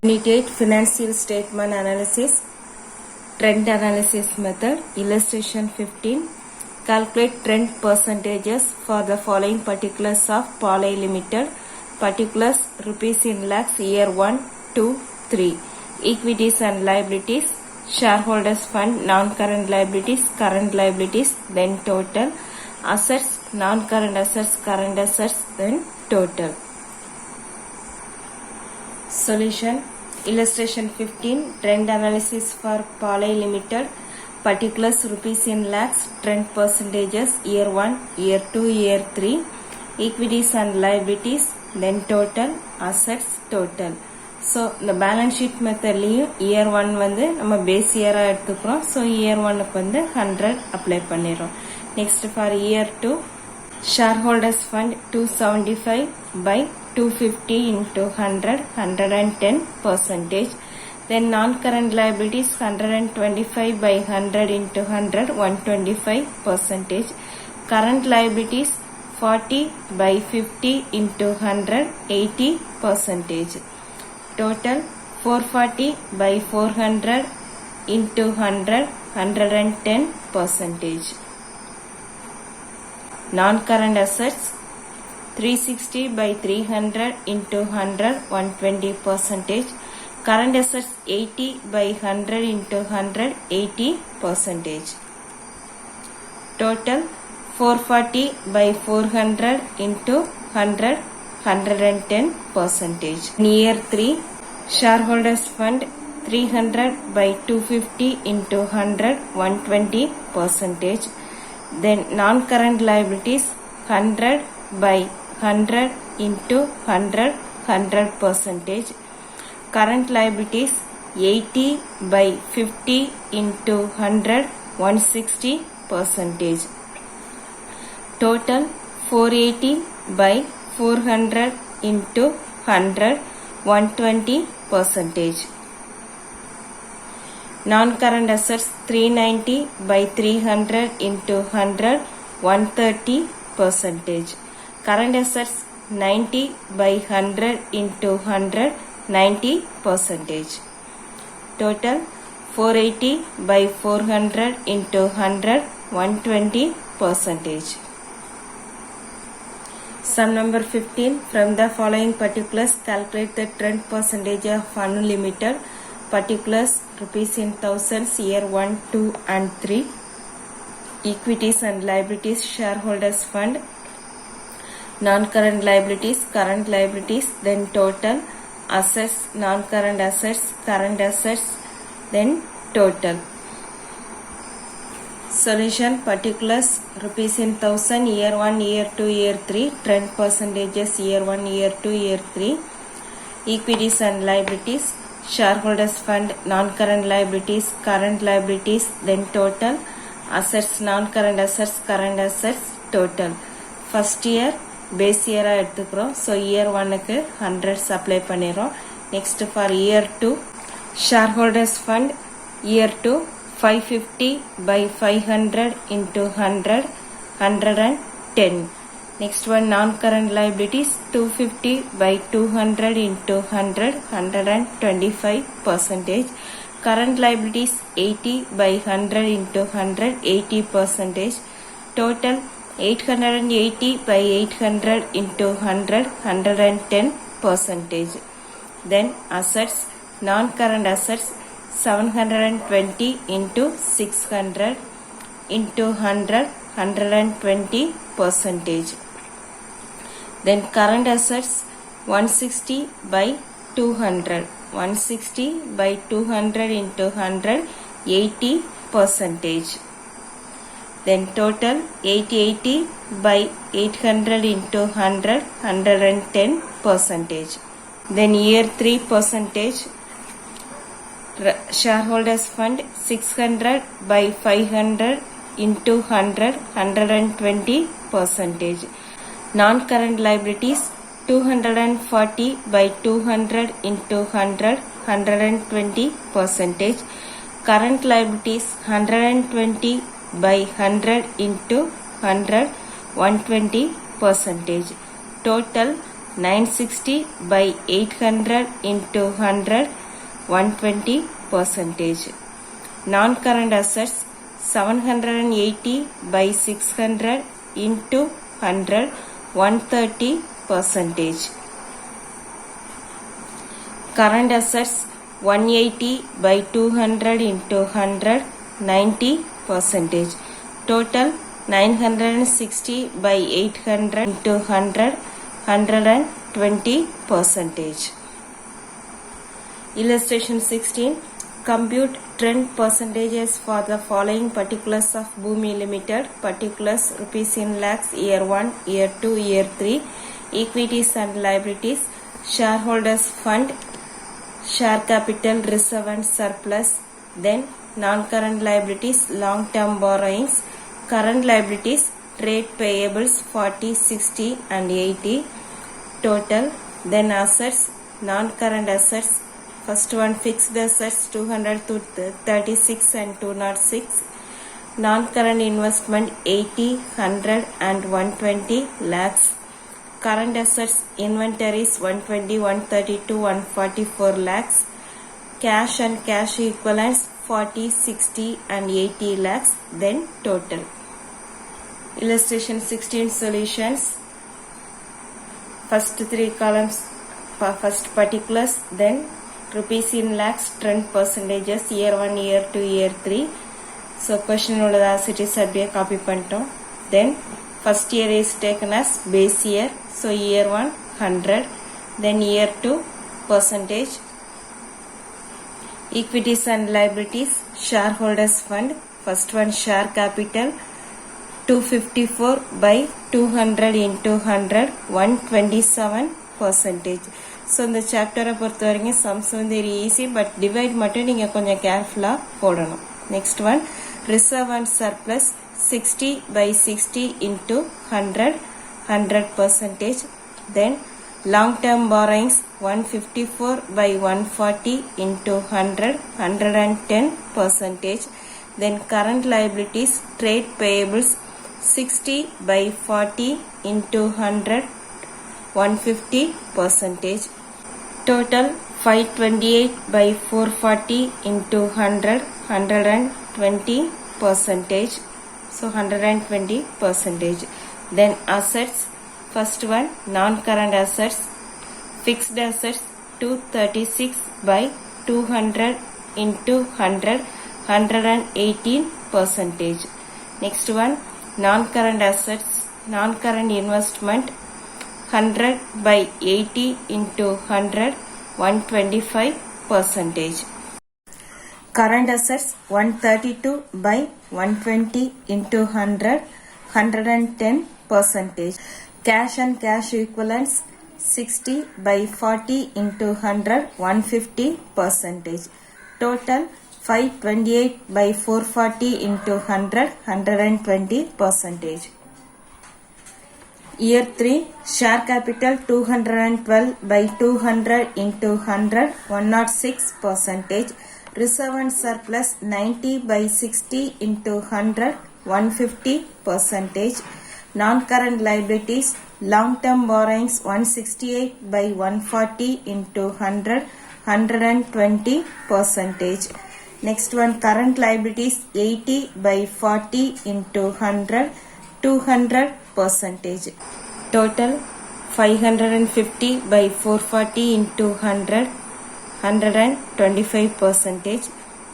Unit Financial Statement Analysis, Trend Analysis Method, Illustration 15. Calculate trend percentages for the following particulars of Poly Limited. Particulars rupees in lakhs, year 1, 2, 3. Equities and liabilities, shareholders fund, non-current liabilities, current liabilities, then total. Assets, non-current assets, current assets, then total. Solution. Illustration 15. Trend analysis for Poly Limited. Particulars rupees in lakhs. Trend percentages year 1, year 2, year 3. Equities and liabilities. Then total. Assets total. So the balance sheet method year 1 வந்து நம்ம base year எடுத்துக்கிறோம். So year 1 வந்து 100 apply பண்ணிரோம். Next for year 2. Shareholders fund 275 by 250 into 100, 110 percentage. Then non-current liabilities 125 by 100 into 100, 125 percentage. Current liabilities 40 by 50 into 100, 80 percentage. Total 440 by 400 into 100, 110 percentage. Non-current assets 360 by 300 into 100, 120 percentage. Current assets 80 by 100 into 100, 80 percentage. Total 440 by 400 into 100, 110 percentage. Year 3, shareholders fund 300 by 250 into 100, 120 percentage. Then non-current liabilities 100 by 100 into 100, 100 percentage. Current liabilities 80 by 50 into 100, 160 percentage. Total 480 by 400 into 100, 120 percentage. Non-current assets 390 by 300 into 100, 130 percentage. Current assets 90 by 100 into 100, 90 percentage. Total 480 by 400 into 100, 120 percentage. Sum number 15. From the following particulars, calculate the trend percentage of unlimited. Particulars rupees in thousands, year 1, 2 and 3. Equities and liabilities, shareholders fund, non-current liabilities, current liabilities, then total. Assets, non-current assets, current assets, then total. Solution. Particulars rupees in thousand, year 1, year 2, year 3. Trend percentages year 1, year 2, year 3. Equities and liabilities, shareholders fund, non-current liabilities, current liabilities, then total. Assets, non-current assets, current assets, total. First year base year எடுத்துக்கிறோம். So year 1க்கு 100 apply பண்ணிரோம். Next for year 2, shareholders fund year 2 550 by 500 into 100, 110. Next one non-current liabilities 250 by 200 into 100, 125 percentage. Current liabilities 80 by 100 into 100, 80 percentage. Total 880 by 800 into 100, 110 percentage. Then assets, non-current assets 720 into 600 into 100, 120 percentage. Then current assets 160 by 200, 160 by 200 into 100, 80 percentage. Then total 880 by 800 into 100, 110 percentage. Then year 3 percentage. Shareholders fund 600 by 500 into 100, 120 percentage. Non-current liabilities 240 by 200 into 100, 120 percentage. Current liabilities 120 by 100 into 100, 120 percentage. Total 960 by 800 into 100, 120%. Non-current assets 780 by 600 into 100, 130%. Current assets 180 by 200 into 100, 90%. Total 960 by 800 into 100, 120%. Illustration 16. Compute trend percentages for the following particulars of Bhoomi Limited. Particulars rupees in lakhs, year 1, year 2, year 3. Equities and liabilities. Shareholders fund, share capital, reserve and surplus. Then non-current liabilities, long-term borrowings. Current liabilities, trade payables 40, 60 and 80. Total. Then assets, non-current assets. First one, fixed assets 200 to 36 and 206. Non-current investment 80, 100 and 120 lakhs. Current assets, inventories 120, 132, 144 lakhs. Cash and cash equivalents 40, 60 and 80 lakhs. Then total. Illustration 16 solutions. First three columns, first particulars, then rupees in lakhs, trend percentages, year 1, year 2, year 3. So question உள்ளது as it is அப்படியே copy பண்ணிட்டோம். Then first year is taken as base year. So year 1 100. Then year 2 percentage. Equities and liabilities, shareholders fund. First one, share capital 254 by 200 into 100, 127%. So இந்த சாப்டரை பொறுத்த வரைக்கும் sums வந்து easy, but divide மட்டும் நீங்கள் கொஞ்சம் கேர்ஃபுல்லாக போடணும். Next one, reserve and surplus 60 by 60 into 100, 100%. Then long term borrowings 154 by 140 into 100, 110%. Then current liabilities, trade payables 60 by 40 into 100, 150%. Total 528 by 440 into 100, 120%. So 120%. Then assets, first one, non-current assets, fixed assets 236 by 200 into 100, 118%. Next one, non-current assets, non-current investment 100 by 80 into 100, 125%. Current assets 132 by 120 into 100, 110%. Cash and cash equivalents 60 by 40 into 100, 150%. Total 528 by 440 into 100, 120%. Year 3, share capital 212 by 200 into 100, 106%. Reserve and surplus 90 by 60 into 100, 150%. Non-current liabilities, long-term borrowings 168 by 140 into 100, 120%. Next one, current liabilities 80 by 40 into 100, 200%. Total 550 by 440 into 100, 125%.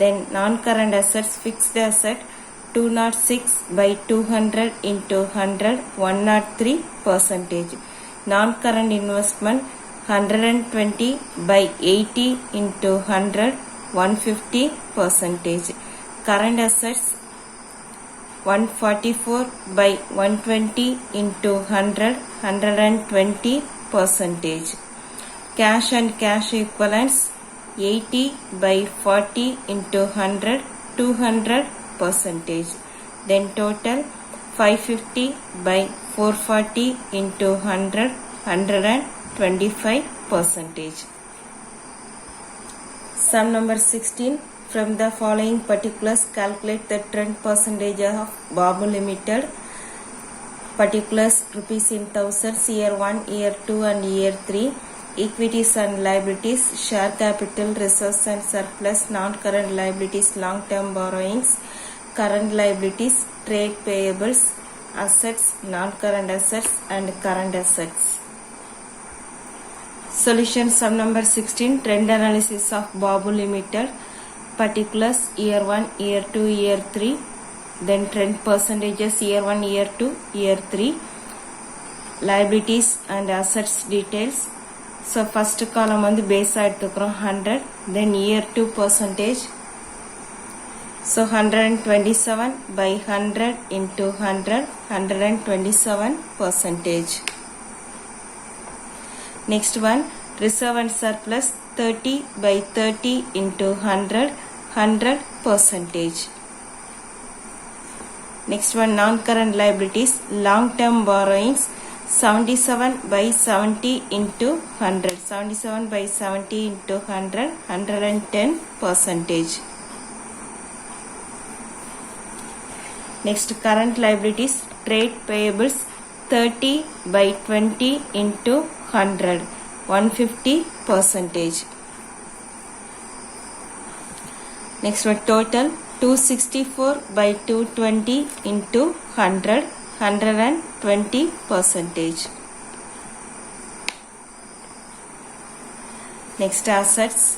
Then non-current assets, fixed asset 206 by 200 into 100, 103%. Non-current investment 120 by 80 into 100, 150%. Current assets 144 by 120 into 100, 120%. Cash and cash equivalents 80 by 40 into 100, 200%. Then total 550 by 440 into 100, 125%. Sum number 16. From the following particulars, calculate the trend percentage of Babu Limited. Particulars rupees in thousands, year 1, year 2 and year 3. equities and liabilities, share capital, reserves and surplus, non-current liabilities, long-term borrowings, current liabilities, trade payables, assets, non-current assets and current assets. Solution sum number 16, trend analysis of Babu Limited, particulars year 1, year 2, year 3, then trend percentages year 1, year 2, year 3, liabilities and assets details. So first column வந்து base எடுத்துக்கிறோம் 100, then year 2 percentage. So 127 by 100 into 100, 127 percentage. Next one, reserve and surplus 30 by 30 into 100, 100 percentage. Next one, non-current liabilities, long-term borrowings 77 by 70 into 100, 77 by 70 into 100, 110 percentage. Next, current liabilities, trade payables 30 by 20 into 100, 150 percentage. Next one, total 264 by 220 into 100, 120 percentage. Next, assets,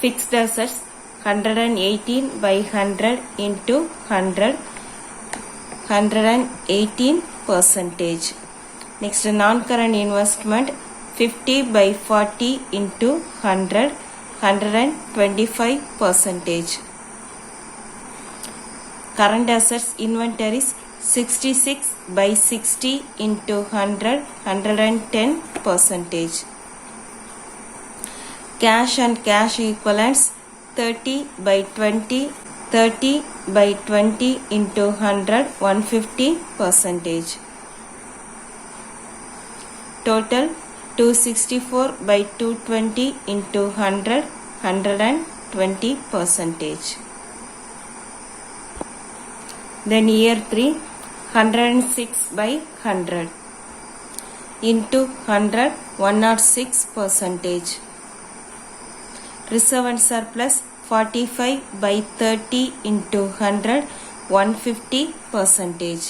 fixed assets 118 by 100 into 100, 118 percentage. Next, non-current investment 50 by 40 into 100, 125 percentage. Current assets inventories 66 by 60 into 100, 110 percentage. Cash and cash equivalents 30 by 20, 30 by 20 into 100, 150 percentage. Total 264 by 220 into 100, 120 percentage. Then year 3, 106 by 100 into 100, 106 percentage. Reserve and surplus 45 by 30 into 100, 150 percentage.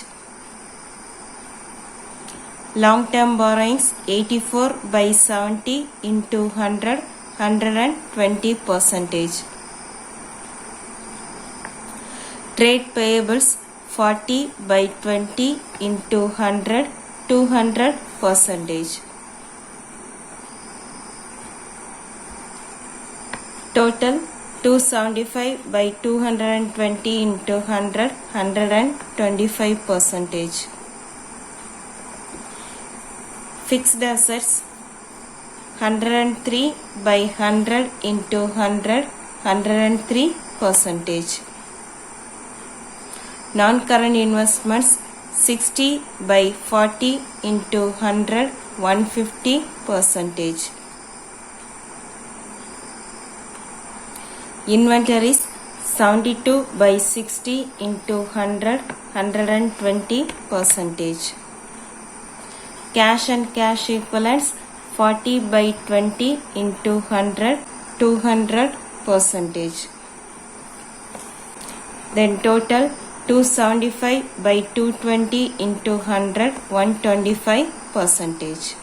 Long-term borrowings 84 by 70 into 100, 120 percentage. Trade payables 40 by 20 into 100, 200 percentage. Total 275 by 220 into 100, 125 percentage. Fixed assets 103 by 100 into 100, 103 percentage. Non-current investments 60 by 40 into 100, 150 percentage. Inventories 72 by 60 into 100, 120 percentage. Cash and cash equivalents 40 by 20 into 100, 200 percentage. Then total 275 by 220 into 100, 125 percentage.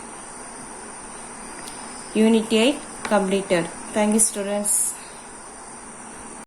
Unit 8 completed. Thank you, students.